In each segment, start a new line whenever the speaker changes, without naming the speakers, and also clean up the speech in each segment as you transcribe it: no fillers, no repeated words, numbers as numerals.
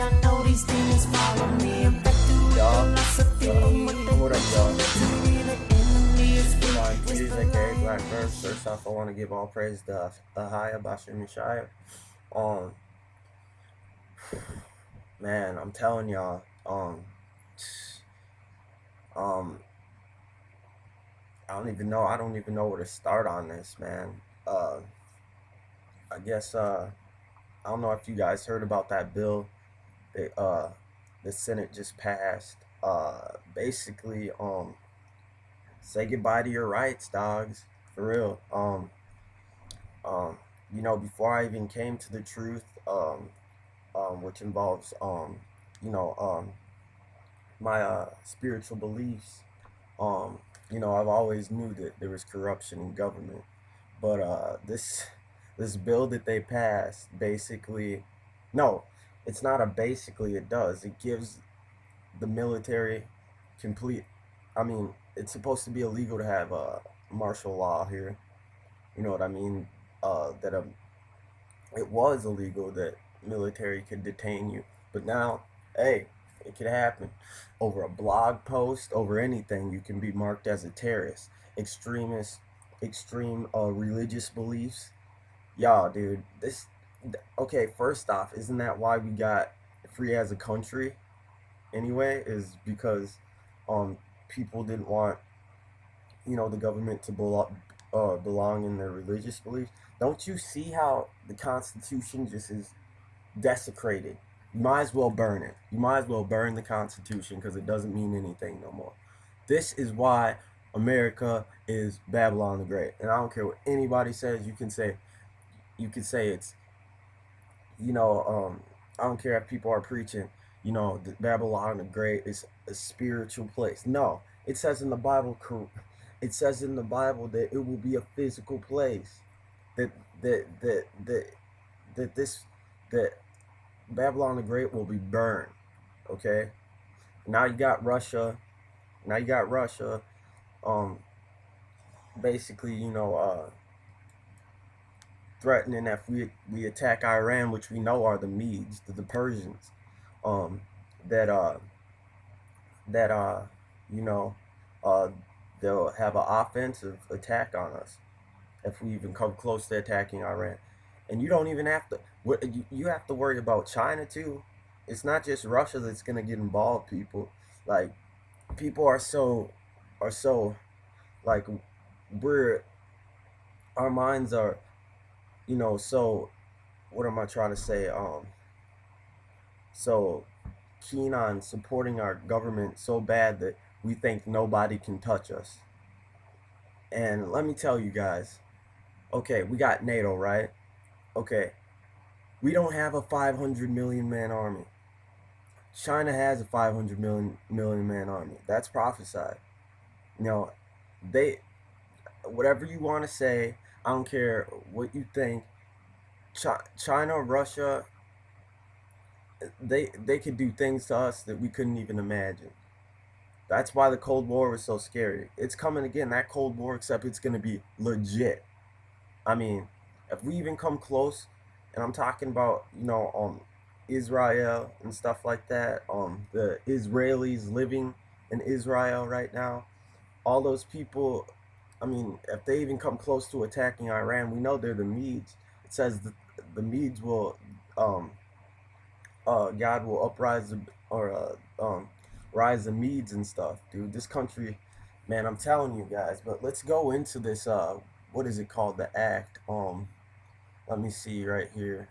I know these demons follow me. I'm back to philosophy.
What up, y'all? Peter's aka Black Verse. First off, I want to give all praise to Ahaya Bashir Mishaya. Um, man, I'm telling y'all, um, I don't even know where to start on this, man. I guess, I don't know if you guys heard about that bill that, the Senate just passed. Basically, say goodbye to your rights, dogs, for real. Um, before I even came to the truth, which involves, you know, um, my spiritual beliefs. Um, I've always knew that there was corruption in government, but this bill that they passed basically, no, it's not a basically. It does. It gives the military complete. I mean, it's supposed to be illegal to have martial law here. You know what I mean? That it was illegal that military could detain you, but now, hey, it could happen over a blog post, over anything. You can be marked as a terrorist, extremist, extreme religious beliefs. Y'all, dude, okay. First off, isn't that why we got free as a country? Anyway, is because people didn't want the government to belong in their religious beliefs. Don't you see how the Constitution just is desecrated? You might as well burn it. You might as well burn the Constitution because it doesn't mean anything no more. This is why America is Babylon the Great. And I don't care what anybody says. You can say it's I don't care if people are preaching that Babylon the Great is a spiritual place. No, it says in the Bible. It says in the Bible that it will be a physical place. That that that that that this that Babylon the Great will be burned. Okay. Now you got Russia. Now you got Russia. Um, Basically, threatening that if we attack Iran, which we know are the Medes, the Persians, um, that that you know uh they'll have an offensive attack on us if we even come close to attacking Iran. And you don't even have to. You have to worry about China too. It's not just Russia that's gonna get involved. Like people are so like we're our minds are so what am I trying to say? So keen on supporting our government so bad that we think nobody can touch us. And let me tell you guys, okay, we got NATO, right? Okay, we don't have a 500 million man army. China has a 500 million man army. That's prophesied. You know, they whatever you want to say, I don't care what you think. China, Russia, they could do things to us that we couldn't even imagine. That's why the Cold War was so scary. It's coming again, that Cold War, except it's going to be legit. I mean, if we even come close, and I'm talking about, Israel and stuff like that, the Israelis living in Israel right now, all those people, I mean, if they even come close to attacking Iran, we know they're the Medes. It says the Medes will, God will uprise rise the Medes and stuff, dude. This country, man, I'm telling you guys. But let's go into this. What is it called? The act. Let me see right here.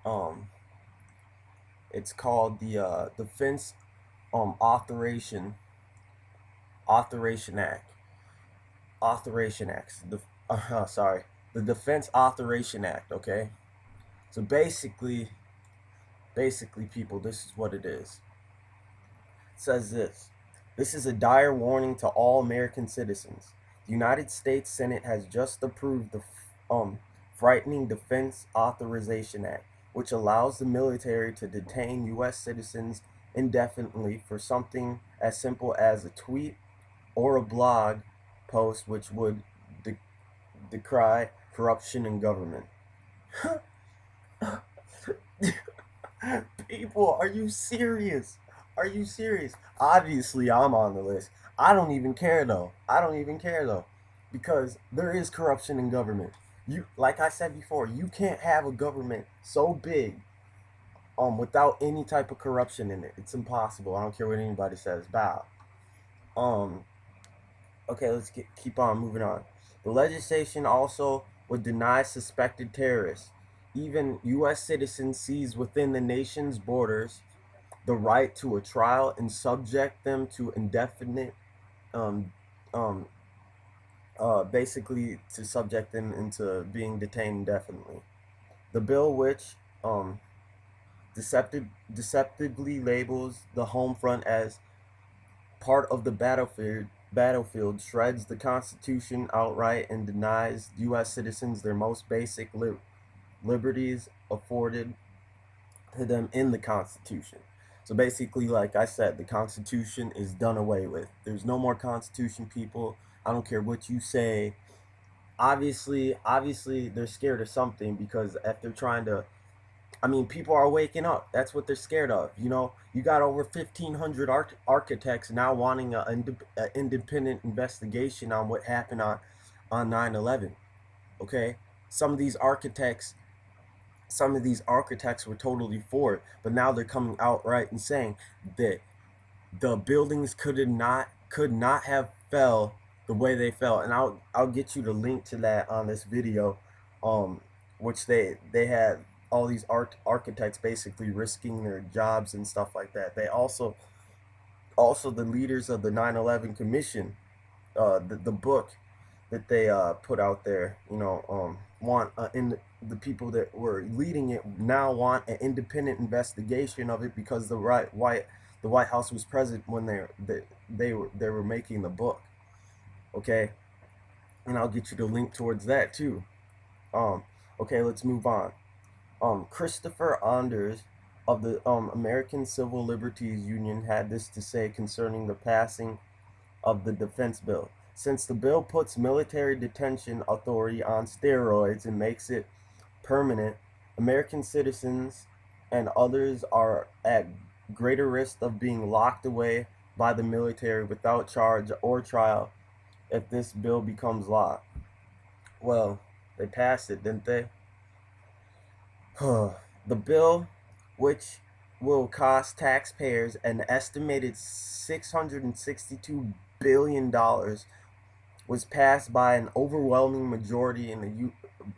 Um, it's called the Defense Authorization Act. Authorization Act. Sorry, the Defense Authorization Act. Okay. So basically, people, this is what it is. It says this. This is a dire warning to all American citizens. The United States Senate has just approved the frightening Defense Authorization Act, which allows the military to detain U.S. citizens indefinitely for something as simple as a tweet or a blog post which would decry corruption in government. People, are you serious? Are you serious? Obviously, I'm on the list. I don't even care though. I don't even care though, because there is corruption in government. You, like I said before, you can't have a government so big, without any type of corruption in it. It's impossible. I don't care what anybody says. Bow. Um, okay, keep on moving on. The legislation also would deny suspected terrorists, even U.S. citizens seized within the nation's borders, the right to a trial and subject them to indefinite, um, um, basically to subject them into being detained indefinitely. The bill, which um, deceptively labels the home front as part of the battlefield, shreds the Constitution outright and denies U.S. citizens their most basic liberties afforded to them in the Constitution. So basically, like I said, the Constitution is done away with. There's no more Constitution, people. I don't care what you say. Obviously, they're scared of something, because if they're trying to, I mean, people are waking up. That's what they're scared of. You know, you got over 1,500 architects now wanting an independent investigation on what happened on 9/11. Okay, some of these architects, some of these architects were totally for it, but now they're coming out right and saying that the buildings could not have fell the way they fell. And I'll get you the link to that on this video, um which they had all these architects basically risking their jobs and stuff like that. They also the leaders of the 9/11 commission, the book that they put out there, want in the people that were leading it now want an independent investigation of it, because the White House was present when they were making the book. Okay, and I'll get you the link towards that too. Um, okay, let's move on. Christopher Anders of the American Civil Liberties Union had this to say concerning the passing of the defense bill. Since the bill puts military detention authority on steroids and makes it permanent, American citizens and others are at greater risk of being locked away by the military without charge or trial if this bill becomes law. Well, they passed it, didn't they? The bill, which will cost taxpayers an estimated $662 billion, was passed by an overwhelming majority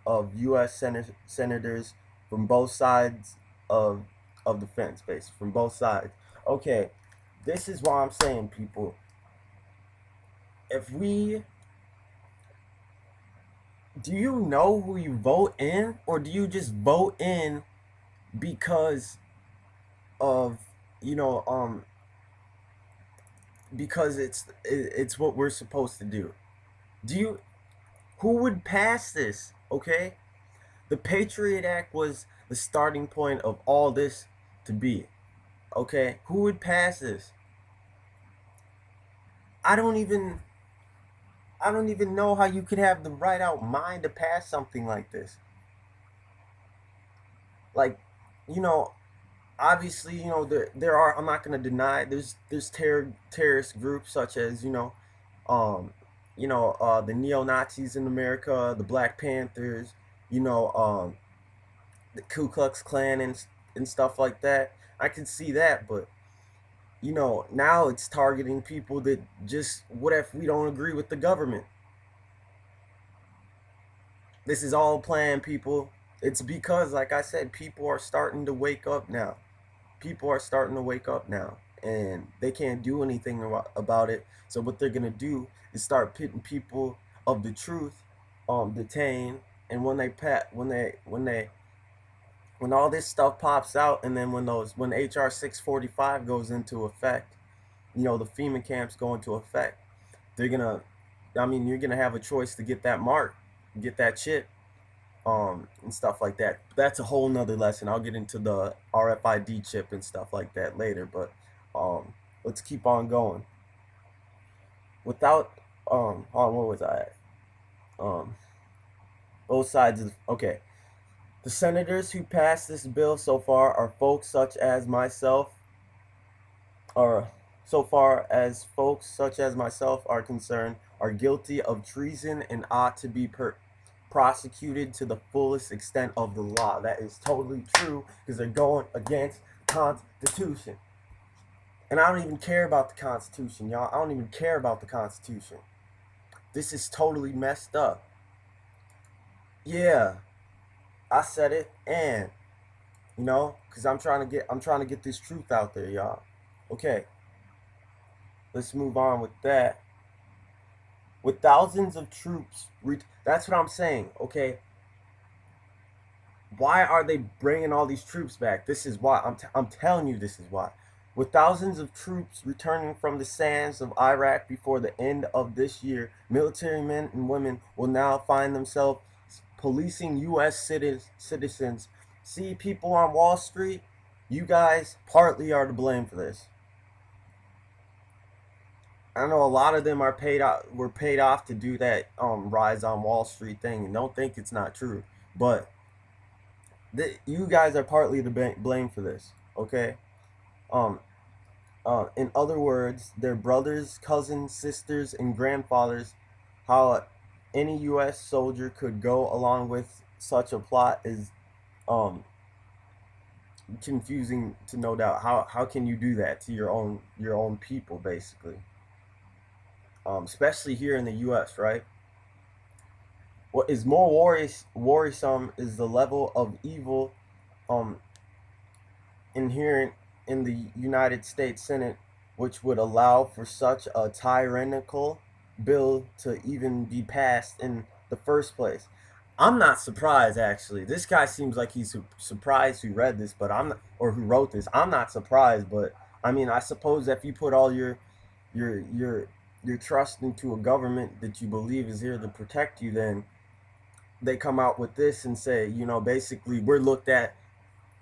of U.S. senators from both sides of the fence, basically, from both sides. Okay, this is why I'm saying, people, if we do you know who you vote in, or do you just vote in because of, you know um because it's what we're supposed to do? Do you Who would pass this? Okay, the Patriot Act was the starting point of all this to be. Okay, who would pass this? I don't even I don't even know how you could have the right out mind to pass something like this. Like, you know, obviously, there are, I'm not going to deny, there's terrorist groups such as, um the neo-Nazis in America, the Black Panthers, you know um the Ku Klux Klan and stuff like that. I can see that, but now it's targeting people that just, what if we don't agree with the government? This is all planned, people. It's because, like I said, people are starting to wake up now. People are starting to wake up now, and they can't do anything about it. So what they're gonna do is start pitting people of the truth, detained, and when all this stuff pops out, and then when HR 645 goes into effect, the FEMA camps go into effect, they're gonna, I mean, you're gonna have a choice to get that mark, get that chip, and stuff like that. That's a whole nother lesson. I'll get into the RFID chip and stuff like that later, but um, let's keep on going. Without what was I at? Um, both sides of, okay. The senators who passed this bill so far are folks such as myself, or so far as folks such as myself are concerned, are guilty of treason and ought to be prosecuted to the fullest extent of the law. That is totally true because they're going against the Constitution. And I don't even care about the Constitution, y'all. I don't even care about the Constitution. This is totally messed up. Yeah, I said it, and because I'm trying to get this truth out there, y'all. Okay, let's move on with that. With thousands of troops, that's what I'm saying. Okay, why are they bringing all these troops back? This is why I'm telling you. This is why. With thousands of troops returning from the sands of Iraq before the end of this year, military men and women will now find themselves policing U.S. citizens. See, people on Wall Street, you guys partly are to blame for this. I know a lot of them were paid off to do that rise on Wall Street thing, and don't think it's not true. But you guys are partly to blame for this. Okay. Um, in other words, their brothers, cousins, sisters, and grandfathers. How any U.S. soldier could go along with such a plot is um, confusing to no doubt. How can you do that to your own people, basically? Especially here in the U.S., right? What is more worrisome is the level of evil um, inherent in the United States Senate, which would allow for such a tyrannical bill to even be passed in the first place. I'm not surprised, actually. This guy seems like he's surprised who read this, but I'm not, or who wrote this. I'm not surprised, but I mean, I suppose if you put all your your your trust into a government that you believe is here to protect you, then they come out with this and say, basically we're looked at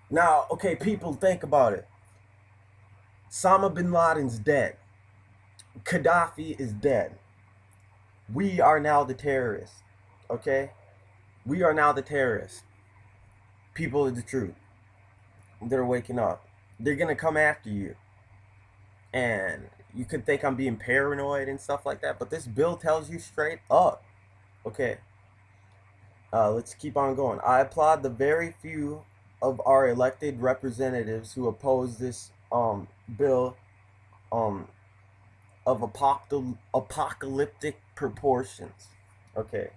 now. Okay, people, think about it. Osama bin Laden's dead. Gaddafi is dead. We are now the terrorists. Okay? We are now the terrorists. People of the truth. They're waking up. They're going to come after you. And you could think I'm being paranoid and stuff like that, but this bill tells you straight up. Okay. Let's keep on going. I applaud the very few of our elected representatives who oppose this bill um, of apocalyptic proportions. Okay.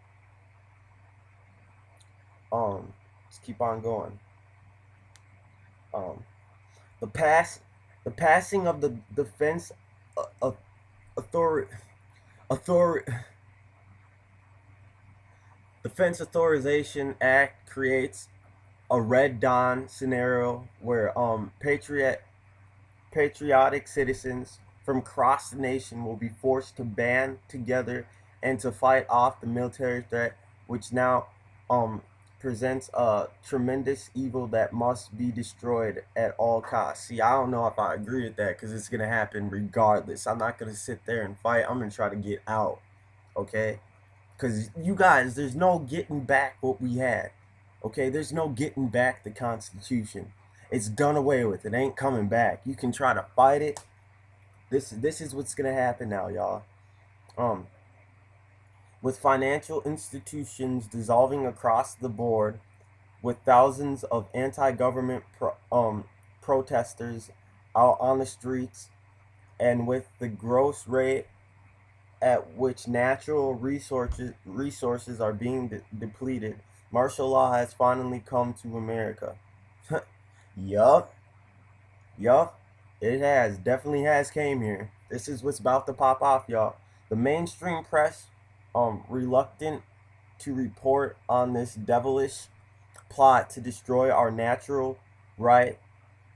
Let's keep on going. Um, the passing of the Defense Authority Authority Defense Authorization Act creates a red dawn scenario where patriotic citizens from across the nation will be forced to band together and to fight off the military threat, which now presents a tremendous evil that must be destroyed at all costs. See, I don't know if I agree with that because it's going to happen regardless. I'm not going to sit there and fight. I'm going to try to get out, okay? Because you guys, there's no getting back what we had, okay? There's no getting back the Constitution. It's done away with. It ain't coming back. You can try to fight it. This is what's going to happen now, y'all. With financial institutions dissolving across the board, with thousands of anti-government protesters out on the streets, and with the gross rate at which natural resources are being depleted, martial law has finally come to America. Yup, yup, it has definitely has came here. This is what's about to pop off, y'all. The mainstream press, reluctant to report on this devilish plot to destroy our natural right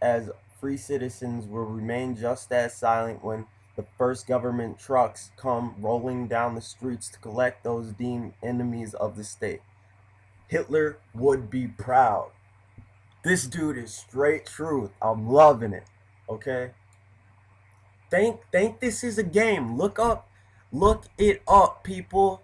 as free citizens, will remain just as silent when the first government trucks come rolling down the streets to collect those deemed enemies of the state. Hitler would be proud. This dude is straight truth. I'm loving it. Okay? Think this is a game. Look it up, people.